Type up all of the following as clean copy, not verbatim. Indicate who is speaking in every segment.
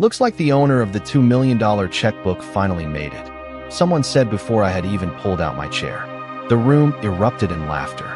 Speaker 1: Looks like the owner of the $2 million checkbook finally made it, someone said before I had even pulled out my chair. The room erupted in laughter.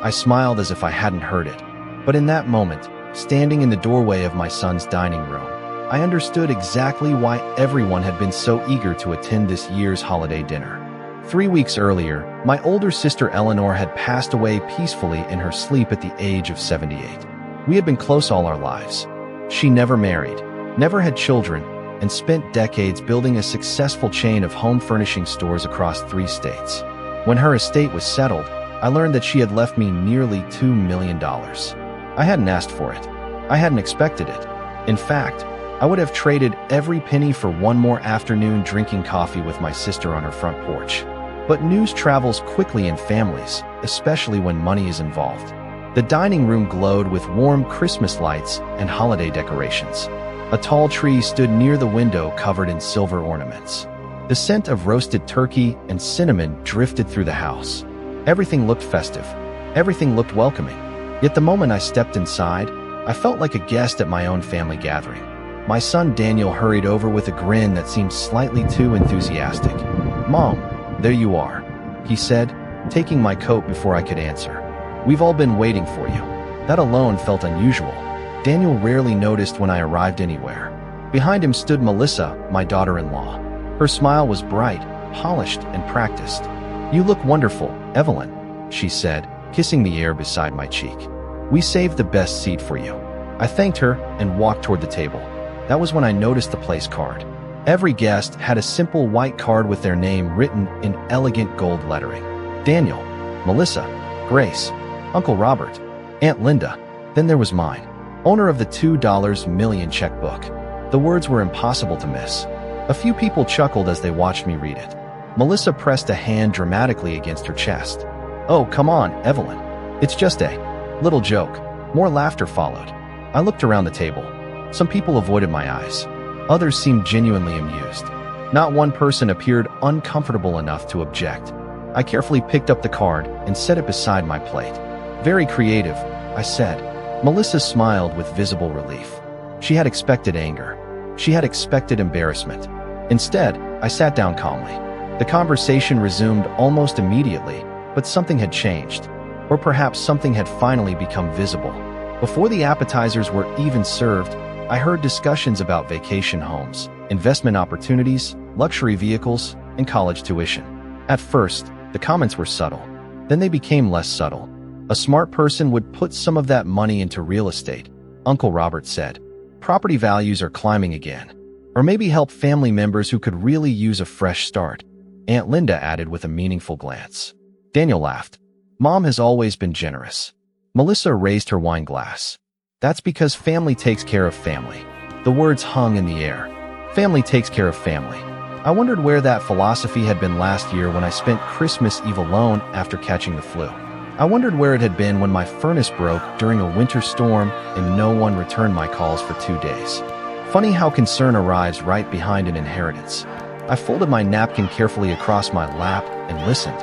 Speaker 1: I smiled as if I hadn't heard it. But in that moment, standing in the doorway of my son's dining room, I understood exactly why everyone had been so eager to attend this year's holiday dinner. 3 weeks earlier, my older sister Eleanor had passed away peacefully in her sleep at the age of 78. We had been close all our lives. She never married, never had children, and spent decades building a successful chain of home furnishing stores across 3 states. When her estate was settled, I learned that she had left me nearly $2 million. I hadn't asked for it. I hadn't expected it. In fact, I would have traded every penny for one more afternoon drinking coffee with my sister on her front porch. But news travels quickly in families, especially when money is involved. The dining room glowed with warm Christmas lights and holiday decorations. A tall tree stood near the window covered in silver ornaments. The scent of roasted turkey and cinnamon drifted through the house. Everything looked festive. Everything looked welcoming. Yet the moment I stepped inside, I felt like a guest at my own family gathering. My son Daniel hurried over with a grin that seemed slightly too enthusiastic. "Mom, there you are," he said, taking my coat before I could answer. "We've all been waiting for you." That alone felt unusual. Daniel rarely noticed when I arrived anywhere. Behind him stood Melissa, my daughter-in-law. Her smile was bright, polished, and practiced. "You look wonderful, Evelyn," she said, kissing the air beside my cheek. "We saved the best seat for you." I thanked her and walked toward the table. That was when I noticed the place card. Every guest had a simple white card with their name written in elegant gold lettering. Daniel, Melissa, Grace, Uncle Robert, Aunt Linda. Then there was mine, owner of the $2 million checkbook. The words were impossible to miss. A few people chuckled as they watched me read it. Melissa pressed a hand dramatically against her chest. "Oh, come on, Evelyn. It's just a little joke." More laughter followed. I looked around the table. Some people avoided my eyes. Others seemed genuinely amused. Not one person appeared uncomfortable enough to object. I carefully picked up the card and set it beside my plate. "Very creative," I said. Melissa smiled with visible relief. She had expected anger. She had expected embarrassment. Instead, I sat down calmly. The conversation resumed almost immediately, but something had changed. Or perhaps something had finally become visible. Before the appetizers were even served, I heard discussions about vacation homes, investment opportunities, luxury vehicles, and college tuition. At first, the comments were subtle. Then they became less subtle. A smart person would put some of that money into real estate, Uncle Robert said. Property values are climbing again. Or maybe help family members who could really use a fresh start, Aunt Linda added with a meaningful glance. Daniel laughed. Mom has always been generous. Melissa raised her wine glass. That's because family takes care of family. The words hung in the air. Family takes care of family. I wondered where that philosophy had been last year when I spent Christmas Eve alone after catching the flu. I wondered where it had been when my furnace broke during a winter storm and no one returned my calls for 2 days. Funny how concern arrives right behind an inheritance. I folded my napkin carefully across my lap and listened.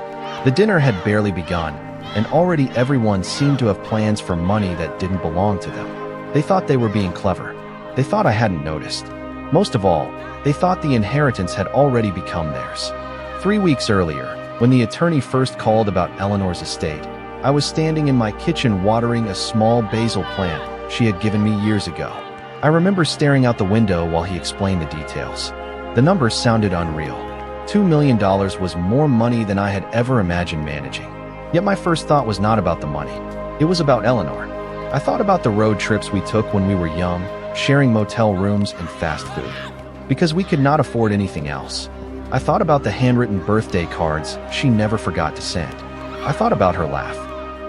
Speaker 1: The dinner had barely begun, and already everyone seemed to have plans for money that didn't belong to them. They thought they were being clever. They thought I hadn't noticed. Most of all, they thought the inheritance had already become theirs. 3 weeks earlier, when the attorney first called about Eleanor's estate, I was standing in my kitchen watering a small basil plant she had given me years ago. I remember staring out the window while he explained the details. The numbers sounded unreal. $2 million was more money than I had ever imagined managing. Yet my first thought was not about the money. It was about Eleanor. I thought about the road trips we took when we were young, sharing motel rooms and fast food. Because we could not afford anything else. I thought about the handwritten birthday cards she never forgot to send. I thought about her laugh.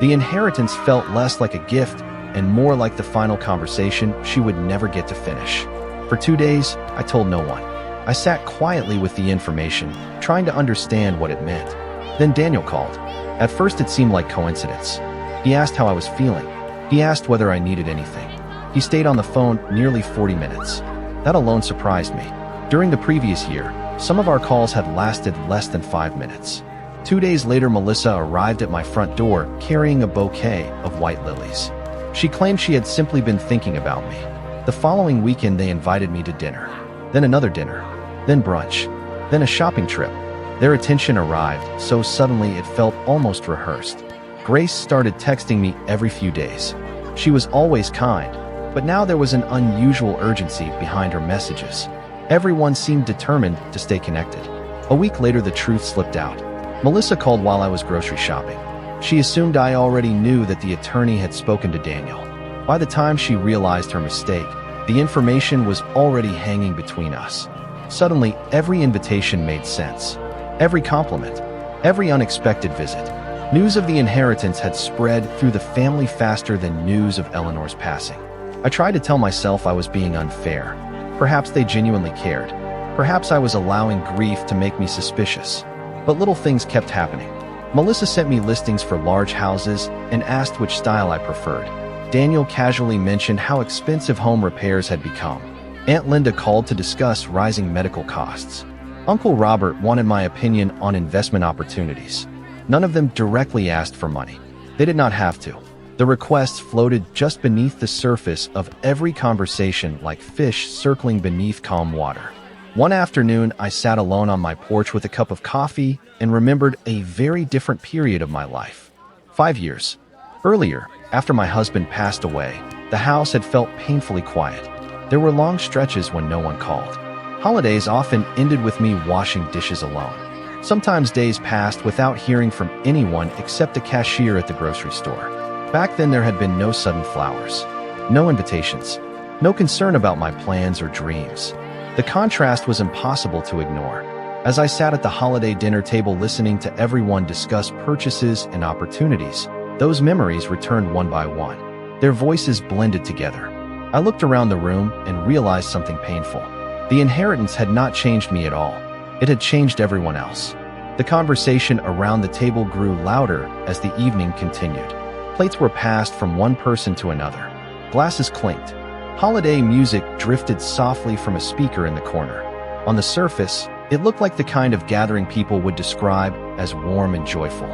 Speaker 1: The inheritance felt less like a gift and more like the final conversation she would never get to finish. For 2 days, I told no one. I sat quietly with the information, trying to understand what it meant. Then Daniel called. At first it seemed like coincidence. He asked how I was feeling. He asked whether I needed anything. He stayed on the phone nearly 40 minutes. That alone surprised me. During the previous year, some of our calls had lasted less than 5 minutes. 2 days later, Melissa arrived at my front door carrying a bouquet of white lilies. She claimed she had simply been thinking about me. The following weekend they invited me to dinner, then another dinner, then brunch, then a shopping trip. Their attention arrived so suddenly it felt almost rehearsed. Grace started texting me every few days. She was always kind, but now there was an unusual urgency behind her messages. Everyone seemed determined to stay connected. A week later, the truth slipped out. Melissa called while I was grocery shopping. She assumed I already knew that the attorney had spoken to Daniel. By the time she realized her mistake, the information was already hanging between us. Suddenly, every invitation made sense. Every compliment, every unexpected visit. News of the inheritance had spread through the family faster than news of Eleanor's passing. I tried to tell myself I was being unfair. Perhaps they genuinely cared. Perhaps I was allowing grief to make me suspicious. But little things kept happening. Melissa sent me listings for large houses and asked which style I preferred. Daniel casually mentioned how expensive home repairs had become. Aunt Linda called to discuss rising medical costs. Uncle Robert wanted my opinion on investment opportunities. None of them directly asked for money. They did not have to. The requests floated just beneath the surface of every conversation like fish circling beneath calm water. One afternoon, I sat alone on my porch with a cup of coffee and remembered a very different period of my life. 5 years earlier, after my husband passed away, the house had felt painfully quiet. There were long stretches when no one called. Holidays often ended with me washing dishes alone. Sometimes days passed without hearing from anyone except a cashier at the grocery store. Back then there had been no sudden flowers, no invitations, no concern about my plans or dreams. The contrast was impossible to ignore. As I sat at the holiday dinner table listening to everyone discuss purchases and opportunities, those memories returned one by one. Their voices blended together. I looked around the room and realized something painful. The inheritance had not changed me at all. It had changed everyone else. The conversation around the table grew louder as the evening continued. Plates were passed from one person to another. Glasses clinked. Holiday music drifted softly from a speaker in the corner. On the surface, it looked like the kind of gathering people would describe as warm and joyful.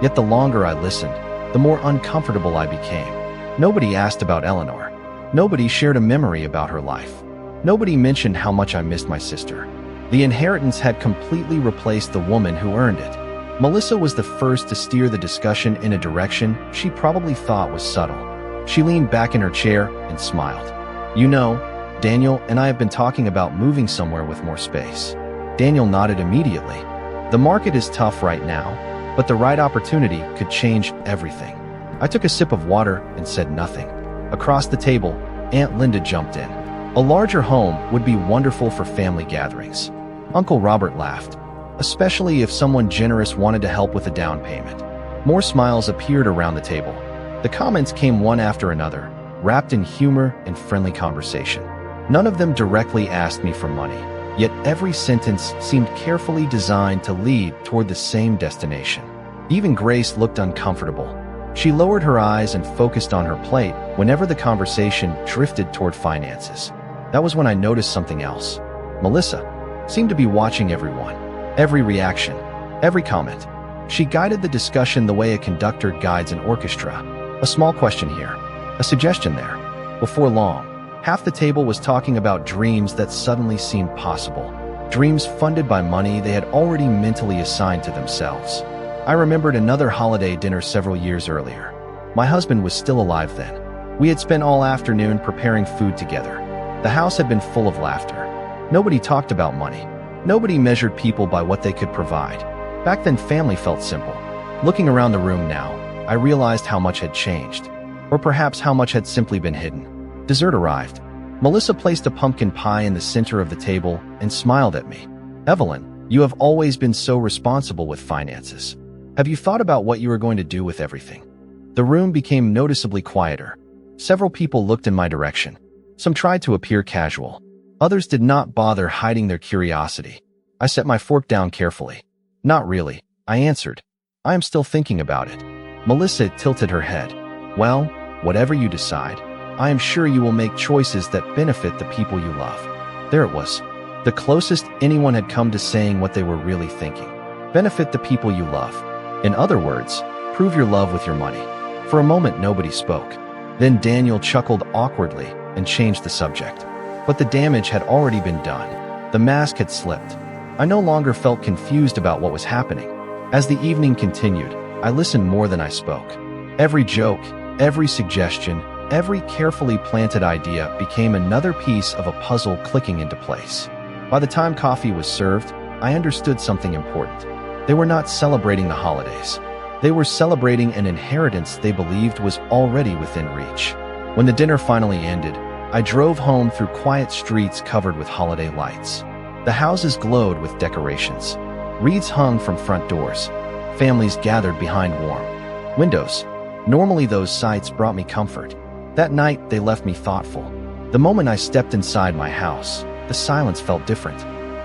Speaker 1: Yet the longer I listened, the more uncomfortable I became. Nobody asked about Eleanor. Nobody shared a memory about her life. Nobody mentioned how much I missed my sister. The inheritance had completely replaced the woman who earned it. Melissa was the first to steer the discussion in a direction she probably thought was subtle. She leaned back in her chair and smiled. "You know, Daniel and I have been talking about moving somewhere with more space." Daniel nodded immediately. "The market is tough right now, but the right opportunity could change everything." I took a sip of water and said nothing. Across the table, Aunt Linda jumped in. A larger home would be wonderful for family gatherings. Uncle Robert laughed, especially if someone generous wanted to help with a down payment. More smiles appeared around the table. The comments came one after another, wrapped in humor and friendly conversation. None of them directly asked me for money, yet every sentence seemed carefully designed to lead toward the same destination. Even Grace looked uncomfortable. She lowered her eyes and focused on her plate whenever the conversation drifted toward finances. That was when I noticed something else. Melissa seemed to be watching everyone, every reaction, every comment. She guided the discussion the way a conductor guides an orchestra. A small question here, a suggestion there. Before long, half the table was talking about dreams that suddenly seemed possible. Dreams funded by money they had already mentally assigned to themselves. I remembered another holiday dinner several years earlier. My husband was still alive then. We had spent all afternoon preparing food together. The house had been full of laughter. Nobody talked about money. Nobody measured people by what they could provide. Back then, family felt simple. Looking around the room now, I realized how much had changed. Or perhaps how much had simply been hidden. Dessert arrived. Melissa placed a pumpkin pie in the center of the table and smiled at me. "Evelyn, you have always been so responsible with finances. Have you thought about what you are going to do with everything?" The room became noticeably quieter. Several people looked in my direction. Some tried to appear casual. Others did not bother hiding their curiosity. I set my fork down carefully. "Not really," I answered. "I am still thinking about it." Melissa tilted her head. "Well, whatever you decide, I am sure you will make choices that benefit the people you love." There it was. The closest anyone had come to saying what they were really thinking. Benefit the people you love. In other words, prove your love with your money. For a moment, nobody spoke. Then Daniel chuckled awkwardly, and change the subject. But the damage had already been done. The mask had slipped. I no longer felt confused about what was happening. As the evening continued, I listened more than I spoke. Every joke, every suggestion, every carefully planted idea became another piece of a puzzle clicking into place. By the time coffee was served, I understood something important. They were not celebrating the holidays. They were celebrating an inheritance they believed was already within reach. When the dinner finally ended, I drove home through quiet streets covered with holiday lights. The houses glowed with decorations. Wreaths hung from front doors. Families gathered behind warm windows. Normally those sights brought me comfort. That night, they left me thoughtful. The moment I stepped inside my house, the silence felt different.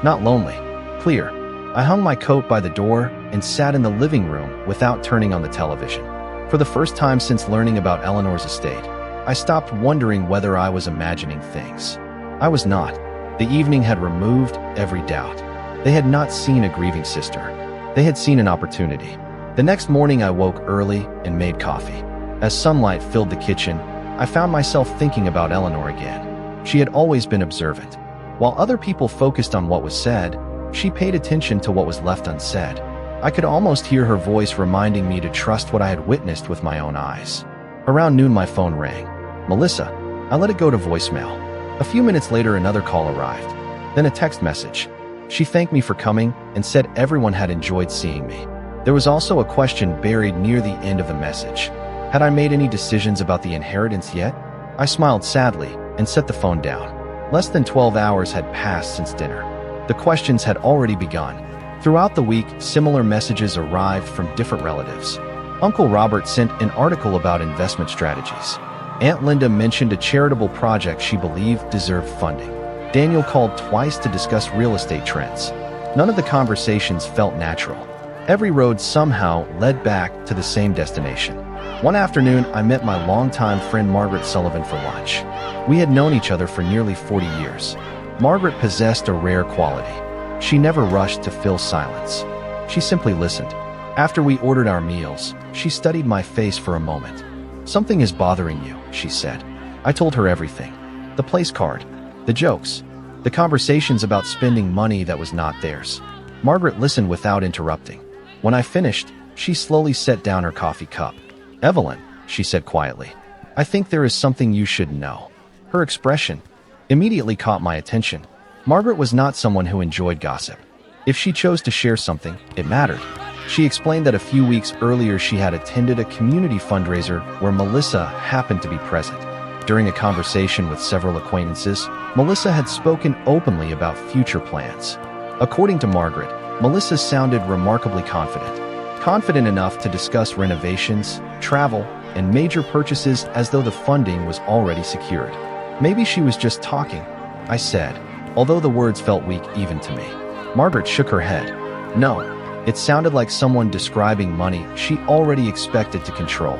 Speaker 1: Not lonely, clear. I hung my coat by the door and sat in the living room without turning on the television. For the first time since learning about Eleanor's estate, I stopped wondering whether I was imagining things. I was not. The evening had removed every doubt. They had not seen a grieving sister. They had seen an opportunity. The next morning I woke early and made coffee. As sunlight filled the kitchen, I found myself thinking about Eleanor again. She had always been observant. While other people focused on what was said, she paid attention to what was left unsaid. I could almost hear her voice reminding me to trust what I had witnessed with my own eyes. Around noon my phone rang. Melissa. I let it go to voicemail. A few minutes later another call arrived. Then a text message. She thanked me for coming and said everyone had enjoyed seeing me. There was also a question buried near the end of the message. Had I made any decisions about the inheritance yet? I smiled sadly and set the phone down. Less than 12 hours had passed since dinner. The questions had already begun. Throughout the week, similar messages arrived from different relatives. Uncle Robert sent an article about investment strategies. Aunt Linda mentioned a charitable project she believed deserved funding. Daniel called twice to discuss real estate trends. None of the conversations felt natural. Every road somehow led back to the same destination. One afternoon, I met my longtime friend Margaret Sullivan for lunch. We had known each other for nearly 40 years. Margaret possessed a rare quality. She never rushed to fill silence. She simply listened. After we ordered our meals, she studied my face for a moment. "Something is bothering you," she said. I told her everything. The place card, the jokes, the conversations about spending money that was not theirs. Margaret listened without interrupting. When I finished, she slowly set down her coffee cup. "Evelyn," she said quietly, "I think there is something you should know." Her expression immediately caught my attention. Margaret was not someone who enjoyed gossip. If she chose to share something, it mattered. She explained that a few weeks earlier she had attended a community fundraiser where Melissa happened to be present. During a conversation with several acquaintances, Melissa had spoken openly about future plans. According to Margaret, Melissa sounded remarkably confident. Confident enough to discuss renovations, travel, and major purchases as though the funding was already secured. "Maybe she was just talking," I said, although the words felt weak even to me. Margaret shook her head. "No, it sounded like someone describing money she already expected to control."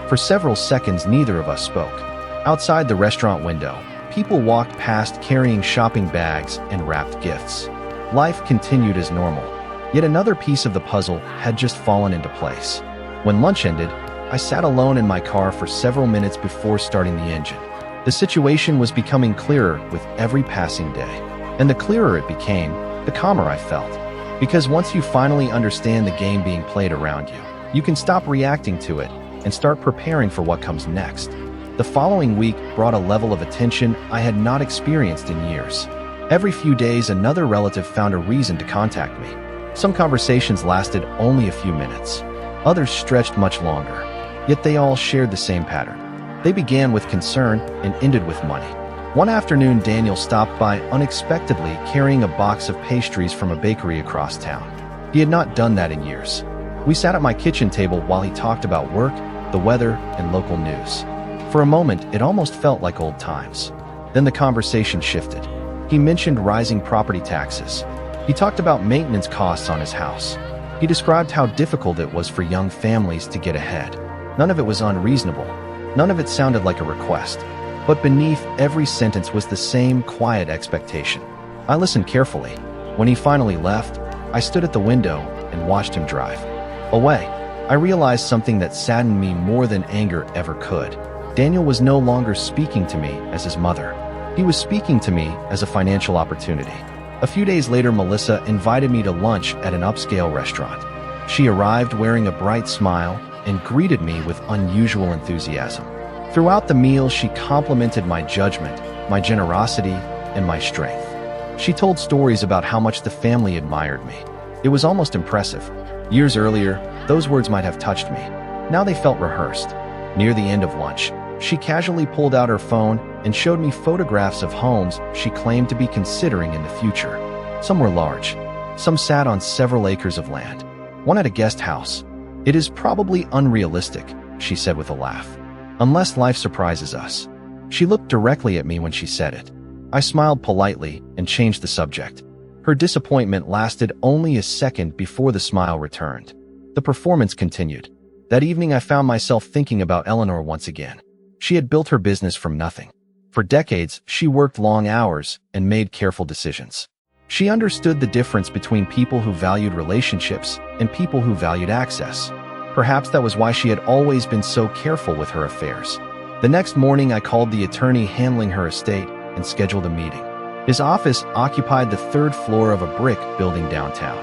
Speaker 1: For several seconds, neither of us spoke. Outside the restaurant window, people walked past carrying shopping bags and wrapped gifts. Life continued as normal. Yet another piece of the puzzle had just fallen into place. When lunch ended, I sat alone in my car for several minutes before starting the engine. The situation was becoming clearer with every passing day. And the clearer it became, the calmer I felt. Because once you finally understand the game being played around you, you can stop reacting to it and start preparing for what comes next. The following week brought a level of attention I had not experienced in years. Every few days, another relative found a reason to contact me. Some conversations lasted only a few minutes. Others stretched much longer. Yet they all shared the same pattern. They began with concern and ended with money. One afternoon, Daniel stopped by unexpectedly carrying a box of pastries from a bakery across town. He had not done that in years. We sat at my kitchen table while he talked about work, the weather, and local news. For a moment, it almost felt like old times. Then the conversation shifted. He mentioned rising property taxes. He talked about maintenance costs on his house. He described how difficult it was for young families to get ahead. None of it was unreasonable. None of it sounded like a request. But beneath every sentence was the same quiet expectation. I listened carefully. When he finally left, I stood at the window and watched him drive away. I realized something that saddened me more than anger ever could. Daniel was no longer speaking to me as his mother. He was speaking to me as a financial opportunity. A few days later, Melissa invited me to lunch at an upscale restaurant. She arrived wearing a bright smile and greeted me with unusual enthusiasm. Throughout the meal, she complimented my judgment, my generosity, and my strength. She told stories about how much the family admired me. It was almost impressive. Years earlier, those words might have touched me. Now they felt rehearsed. Near the end of lunch, she casually pulled out her phone and showed me photographs of homes she claimed to be considering in the future. Some were large. Some sat on several acres of land. One had a guest house. "It is probably unrealistic," she said with a laugh. "Unless life surprises us." She looked directly at me when she said it. I smiled politely and changed the subject. Her disappointment lasted only a second before the smile returned. The performance continued. That evening, I found myself thinking about Eleanor once again. She had built her business from nothing. For decades, she worked long hours and made careful decisions. She understood the difference between people who valued relationships and people who valued access. Perhaps that was why she had always been so careful with her affairs. The next morning, I called the attorney handling her estate and scheduled a meeting. His office occupied the third floor of a brick building downtown.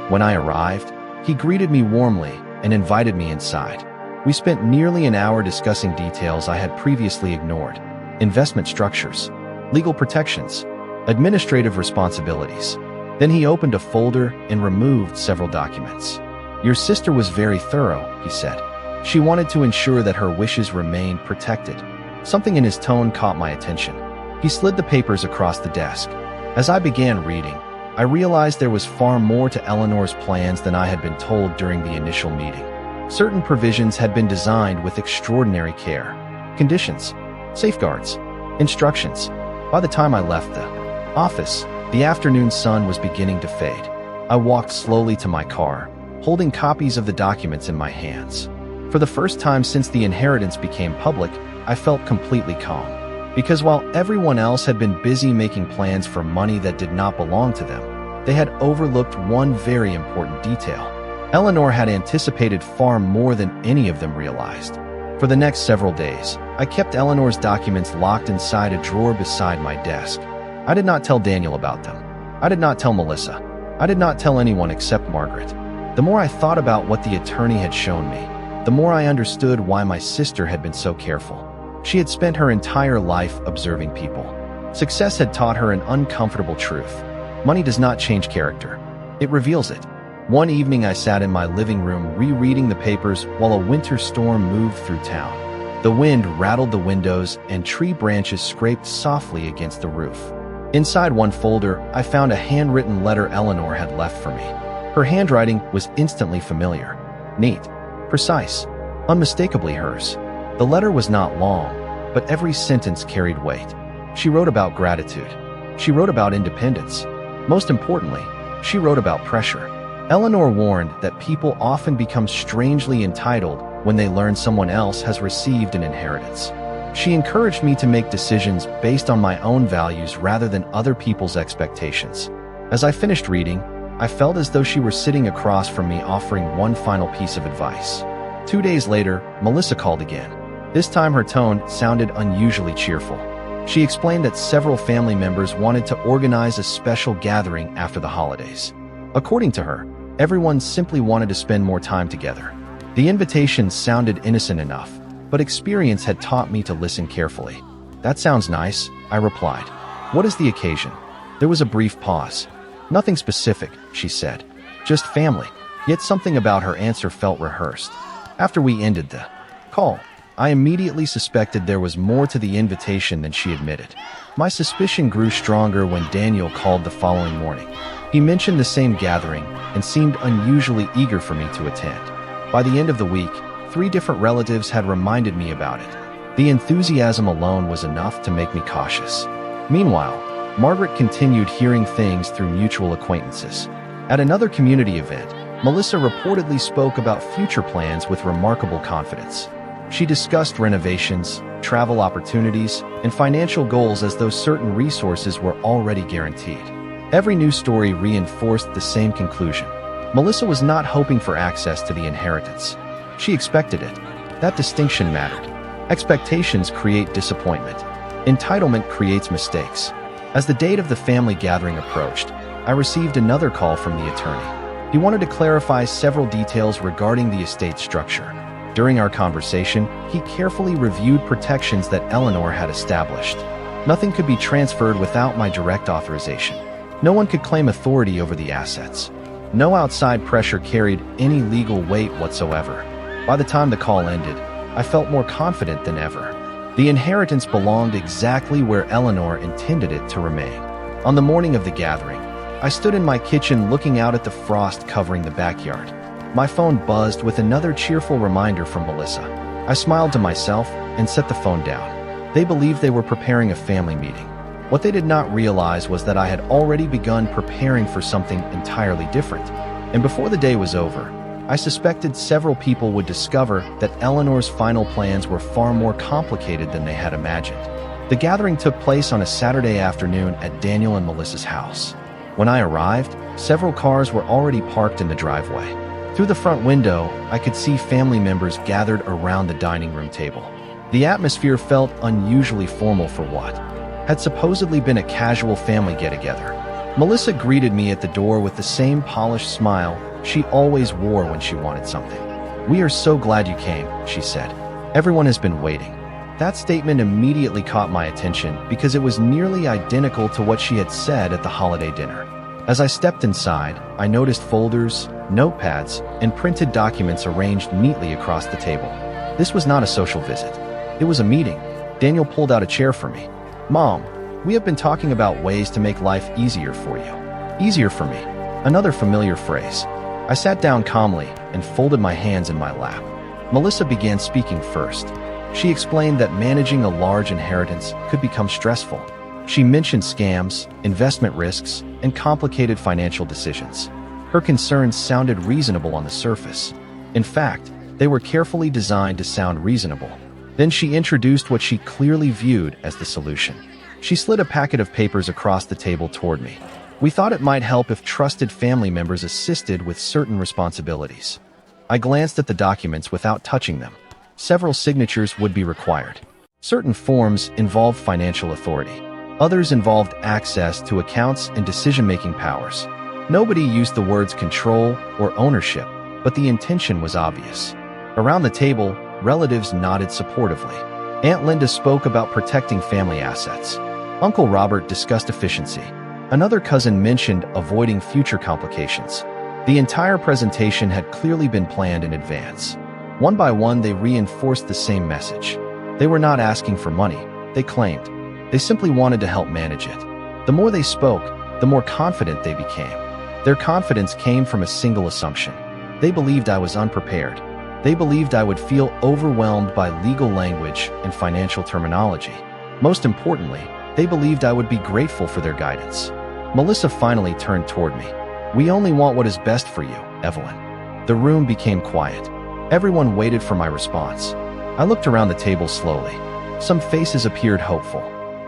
Speaker 1: When I arrived, he greeted me warmly and invited me inside. We spent nearly an hour discussing details I had previously ignored: investment structures, legal protections, administrative responsibilities. Then he opened a folder and removed several documents. "Your sister was very thorough," he said. "She wanted to ensure that her wishes remained protected." Something in his tone caught my attention. He slid the papers across the desk. As I began reading, I realized there was far more to Eleanor's plans than I had been told during the initial meeting. Certain provisions had been designed with extraordinary care. Conditions, safeguards, instructions. By the time I left the office, the afternoon sun was beginning to fade. I walked slowly to my car, holding copies of the documents in my hands. For the first time since the inheritance became public, I felt completely calm. Because while everyone else had been busy making plans for money that did not belong to them, they had overlooked one very important detail. Eleanor had anticipated far more than any of them realized. For the next several days, I kept Eleanor's documents locked inside a drawer beside my desk. I did not tell Daniel about them. I did not tell Melissa. I did not tell anyone except Margaret. The more I thought about what the attorney had shown me, the more I understood why my sister had been so careful. She had spent her entire life observing people. Success had taught her an uncomfortable truth. Money does not change character. It reveals it. One evening, I sat in my living room rereading the papers while a winter storm moved through town. The wind rattled the windows and tree branches scraped softly against the roof. Inside one folder, I found a handwritten letter Eleanor had left for me. Her handwriting was instantly familiar. Neat, precise, unmistakably hers. The letter was not long, but every sentence carried weight. She wrote about gratitude. She wrote about independence. Most importantly, she wrote about pressure. Eleanor warned that people often become strangely entitled when they learn someone else has received an inheritance. She encouraged me to make decisions based on my own values rather than other people's expectations. As I finished reading, I felt as though she were sitting across from me offering one final piece of advice. 2 days later, Melissa called again. This time her tone sounded unusually cheerful. She explained that several family members wanted to organize a special gathering after the holidays. According to her, everyone simply wanted to spend more time together. The invitation sounded innocent enough, but experience had taught me to listen carefully. "That sounds nice," I replied. "What is the occasion?" There was a brief pause. "Nothing specific," she said. "Just family." Yet something about her answer felt rehearsed. After we ended the call, I immediately suspected there was more to the invitation than she admitted. My suspicion grew stronger when Daniel called the following morning. He mentioned the same gathering and seemed unusually eager for me to attend. By the end of the week, 3 different relatives had reminded me about it. The enthusiasm alone was enough to make me cautious. Meanwhile, Margaret continued hearing things through mutual acquaintances. At another community event, Melissa reportedly spoke about future plans with remarkable confidence. She discussed renovations, travel opportunities, and financial goals as though certain resources were already guaranteed. Every news story reinforced the same conclusion. Melissa was not hoping for access to the inheritance. She expected it. That distinction mattered. Expectations create disappointment. Entitlement creates mistakes. As the date of the family gathering approached, I received another call from the attorney. He wanted to clarify several details regarding the estate structure. During our conversation, he carefully reviewed protections that Eleanor had established. Nothing could be transferred without my direct authorization. No one could claim authority over the assets. No outside pressure carried any legal weight whatsoever. By the time the call ended, I felt more confident than ever. The inheritance belonged exactly where Eleanor intended it to remain. On the morning of the gathering, I stood in my kitchen looking out at the frost covering the backyard. My phone buzzed with another cheerful reminder from Melissa. I smiled to myself and set the phone down. They believed they were preparing a family meeting. What they did not realize was that I had already begun preparing for something entirely different. And before the day was over, I suspected several people would discover that Eleanor's final plans were far more complicated than they had imagined. The gathering took place on a Saturday afternoon at Daniel and Melissa's house. When I arrived, several cars were already parked in the driveway. Through the front window, I could see family members gathered around the dining room table. The atmosphere felt unusually formal for what had supposedly been a casual family get-together. Melissa greeted me at the door with the same polished smile she always wore when she wanted something. "We are so glad you came," she said. "Everyone has been waiting." That statement immediately caught my attention because it was nearly identical to what she had said at the holiday dinner. As I stepped inside, I noticed folders, notepads, and printed documents arranged neatly across the table. This was not a social visit. It was a meeting. Daniel pulled out a chair for me. "Mom, we have been talking about ways to make life easier for you." Easier for me. Another familiar phrase. I sat down calmly and folded my hands in my lap. Melissa began speaking first. She explained that managing a large inheritance could become stressful. She mentioned scams, investment risks, and complicated financial decisions. Her concerns sounded reasonable on the surface. In fact, they were carefully designed to sound reasonable. Then she introduced what she clearly viewed as the solution. She slid a packet of papers across the table toward me. "We thought it might help if trusted family members assisted with certain responsibilities." I glanced at the documents without touching them. Several signatures would be required. Certain forms involved financial authority. Others involved access to accounts and decision-making powers. Nobody used the words control or ownership, but the intention was obvious. Around the table, relatives nodded supportively. Aunt Linda spoke about protecting family assets. Uncle Robert discussed efficiency. Another cousin mentioned avoiding future complications. The entire presentation had clearly been planned in advance. One by one, they reinforced the same message. They were not asking for money, they claimed. They simply wanted to help manage it. The more they spoke, the more confident they became. Their confidence came from a single assumption. They believed I was unprepared. They believed I would feel overwhelmed by legal language and financial terminology. Most importantly, they believed I would be grateful for their guidance. Melissa finally turned toward me. "We only want what is best for you, Evelyn." The room became quiet. Everyone waited for my response. I looked around the table slowly. Some faces appeared hopeful.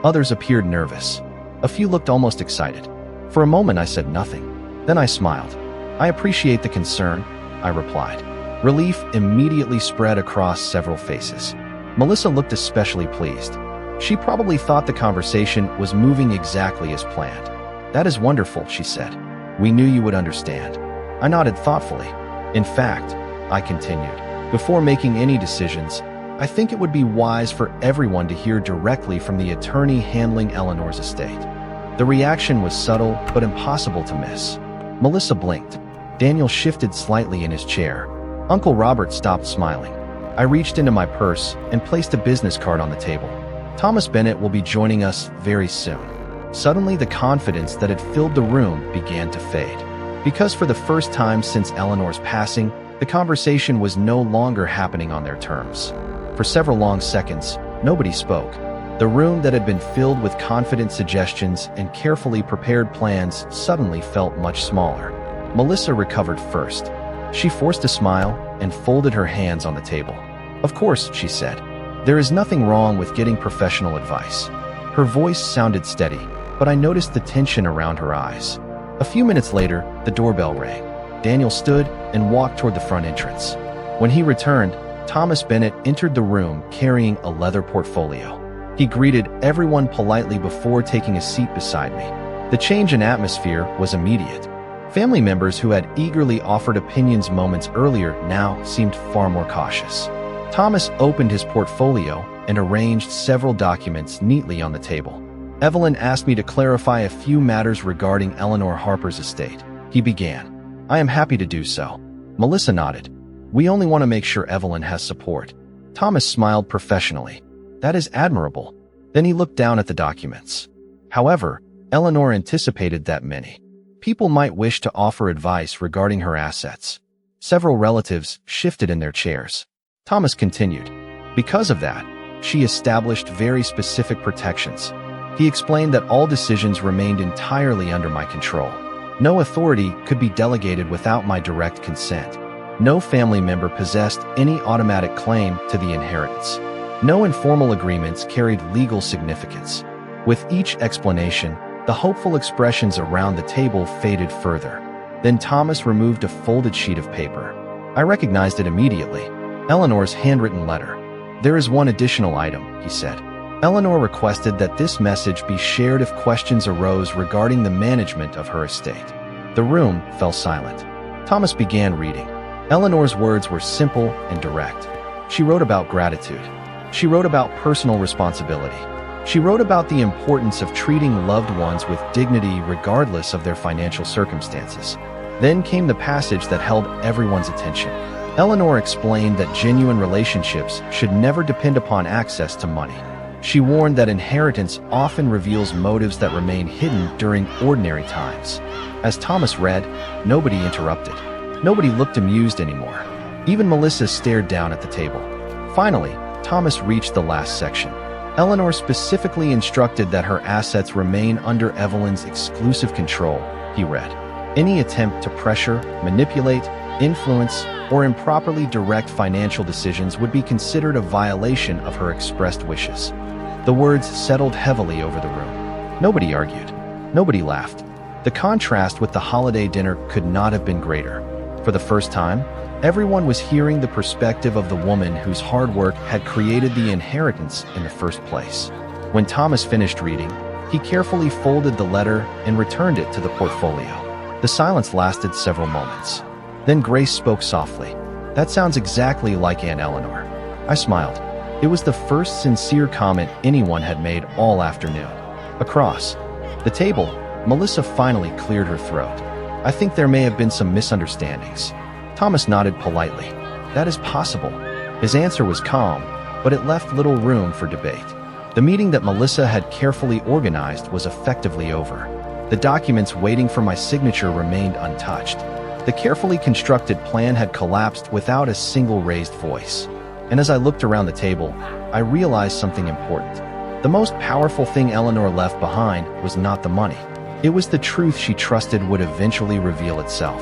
Speaker 1: Others appeared nervous. A few looked almost excited. For a moment I said nothing. Then I smiled. "I appreciate the concern," I replied. Relief immediately spread across several faces. Melissa looked especially pleased. She probably thought the conversation was moving exactly as planned. "That is wonderful," she said. "We knew you would understand." I nodded thoughtfully. "In fact," I continued, "before making any decisions, I think it would be wise for everyone to hear directly from the attorney handling Eleanor's estate." The reaction was subtle but impossible to miss. Melissa blinked. Daniel shifted slightly in his chair. Uncle Robert stopped smiling. I reached into my purse and placed a business card on the table. "Thomas Bennett will be joining us very soon." Suddenly, the confidence that had filled the room began to fade. Because for the first time since Eleanor's passing, the conversation was no longer happening on their terms. For several long seconds, nobody spoke. The room that had been filled with confident suggestions and carefully prepared plans suddenly felt much smaller. Melissa recovered first. She forced a smile and folded her hands on the table. "Of course," she said. "There is nothing wrong with getting professional advice." Her voice sounded steady, but I noticed the tension around her eyes. A few minutes later, the doorbell rang. Daniel stood and walked toward the front entrance. When he returned, Thomas Bennett entered the room carrying a leather portfolio. He greeted everyone politely before taking a seat beside me. The change in atmosphere was immediate. Family members who had eagerly offered opinions moments earlier now seemed far more cautious. Thomas opened his portfolio and arranged several documents neatly on the table. Evelyn asked me to clarify a few matters regarding Eleanor Harper's estate. He began. I am happy to do so. Melissa nodded. We only want to make sure Evelyn has support. Thomas smiled professionally. That is admirable. Then he looked down at the documents. However, Eleanor anticipated that many people might wish to offer advice regarding her assets. Several relatives shifted in their chairs. Thomas continued. Because of that, she established very specific protections. He explained that all decisions remained entirely under my control. No authority could be delegated without my direct consent. No family member possessed any automatic claim to the inheritance. No informal agreements carried legal significance. With each explanation, the hopeful expressions around the table faded further. Then Thomas removed a folded sheet of paper. I recognized it immediately. Eleanor's handwritten letter. There is one additional item, he said. Eleanor requested that this message be shared if questions arose regarding the management of her estate. The room fell silent. Thomas began reading. Eleanor's words were simple and direct. She wrote about gratitude. She wrote about personal responsibility. She wrote about the importance of treating loved ones with dignity regardless of their financial circumstances. Then came the passage that held everyone's attention. Eleanor explained that genuine relationships should never depend upon access to money. She warned that inheritance often reveals motives that remain hidden during ordinary times. As Thomas read, nobody interrupted. Nobody looked amused anymore. Even Melissa stared down at the table. Finally, Thomas reached the last section. Eleanor specifically instructed that her assets remain under Evelyn's exclusive control, he read. Any attempt to pressure, manipulate, influence, or improperly direct financial decisions would be considered a violation of her expressed wishes. The words settled heavily over the room. Nobody argued. Nobody laughed. The contrast with the holiday dinner could not have been greater. For the first time, everyone was hearing the perspective of the woman whose hard work had created the inheritance in the first place. When Thomas finished reading, he carefully folded the letter and returned it to the portfolio. The silence lasted several moments. Then Grace spoke softly. That sounds exactly like Aunt Eleanor. I smiled. It was the first sincere comment anyone had made all afternoon. Across the table, Melissa finally cleared her throat. I think there may have been some misunderstandings. Thomas nodded politely. That is possible. His answer was calm, but it left little room for debate. The meeting that Melissa had carefully organized was effectively over. The documents waiting for my signature remained untouched. The carefully constructed plan had collapsed without a single raised voice. And as I looked around the table, I realized something important. The most powerful thing Eleanor left behind was not the money. It was the truth she trusted would eventually reveal itself.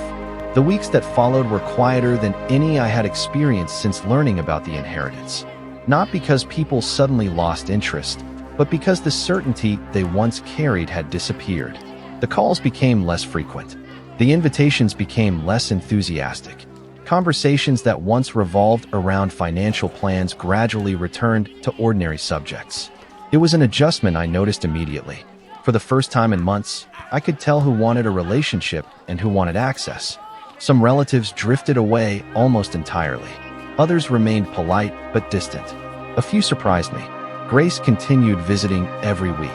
Speaker 1: The weeks that followed were quieter than any I had experienced since learning about the inheritance. Not because people suddenly lost interest, but because the certainty they once carried had disappeared. The calls became less frequent. The invitations became less enthusiastic. Conversations that once revolved around financial plans gradually returned to ordinary subjects. It was an adjustment I noticed immediately. For the first time in months, I could tell who wanted a relationship and who wanted access. Some relatives drifted away almost entirely. Others remained polite but distant. A few surprised me. Grace continued visiting every week.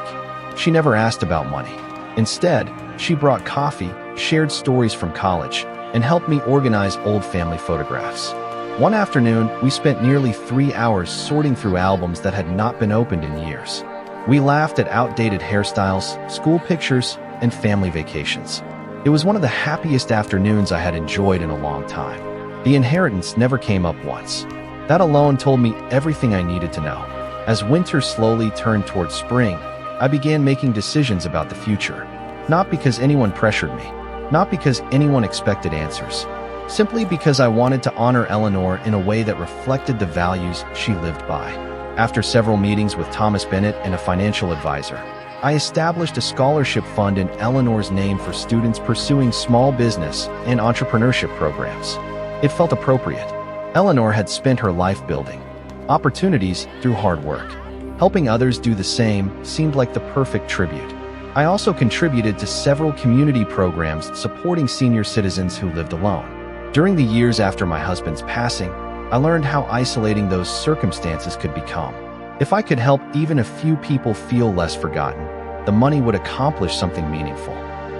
Speaker 1: She never asked about money. Instead, she brought coffee, shared stories from college, and helped me organize old family photographs. One afternoon, we spent nearly 3 hours sorting through albums that had not been opened in years. We laughed at outdated hairstyles, school pictures, and family vacations. It was one of the happiest afternoons I had enjoyed in a long time. The inheritance never came up once. That alone told me everything I needed to know. As winter slowly turned towards spring, I began making decisions about the future. Not because anyone pressured me, not because anyone expected answers, simply because I wanted to honor Eleanor in a way that reflected the values she lived by. After several meetings with Thomas Bennett and a financial advisor, I established a scholarship fund in Eleanor's name for students pursuing small business and entrepreneurship programs. It felt appropriate. Eleanor had spent her life building opportunities through hard work. Helping others do the same seemed like the perfect tribute. I also contributed to several community programs supporting senior citizens who lived alone. During the years after my husband's passing, I learned how isolating those circumstances could become. If I could help even a few people feel less forgotten, the money would accomplish something meaningful.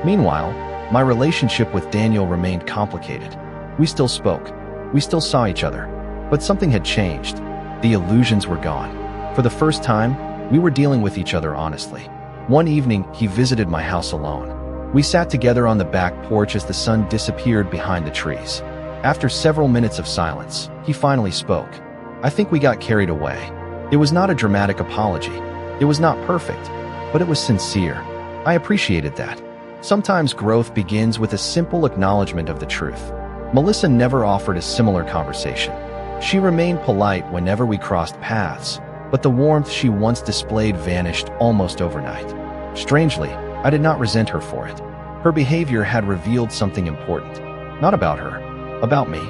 Speaker 1: Meanwhile, my relationship with Daniel remained complicated. We still spoke. We still saw each other. But something had changed. The illusions were gone. For the first time, we were dealing with each other honestly. One evening, he visited my house alone. We sat together on the back porch as the sun disappeared behind the trees. After several minutes of silence, he finally spoke. I think we got carried away. It was not a dramatic apology. It was not perfect, but it was sincere. I appreciated that. Sometimes growth begins with a simple acknowledgement of the truth. Melissa never offered a similar conversation. She remained polite whenever we crossed paths, but the warmth she once displayed vanished almost overnight. Strangely, I did not resent her for it. Her behavior had revealed something important. Not about her, about me.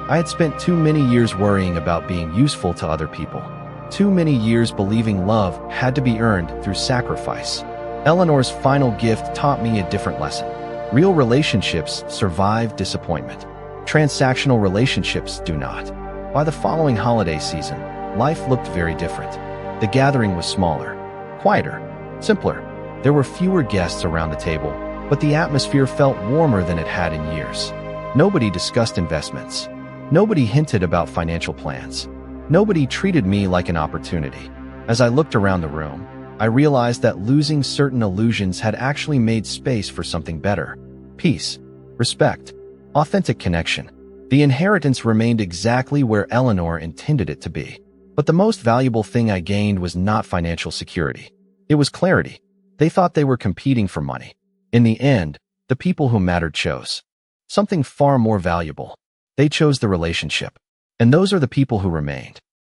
Speaker 1: I had spent too many years worrying about being useful to other people. Too many years believing love had to be earned through sacrifice. Eleanor's final gift taught me a different lesson. Real relationships survive disappointment. Transactional relationships do not. By the following holiday season, life looked very different. The gathering was smaller, quieter, simpler. There were fewer guests around the table, but the atmosphere felt warmer than it had in years. Nobody discussed investments. Nobody hinted about financial plans. Nobody treated me like an opportunity. As I looked around the room, I realized that losing certain illusions had actually made space for something better. Peace, respect, authentic connection. The inheritance remained exactly where Eleanor intended it to be. But the most valuable thing I gained was not financial security. It was clarity. They thought they were competing for money. In the end, the people who mattered chose something far more valuable. They chose the relationship. And those are the people who remained.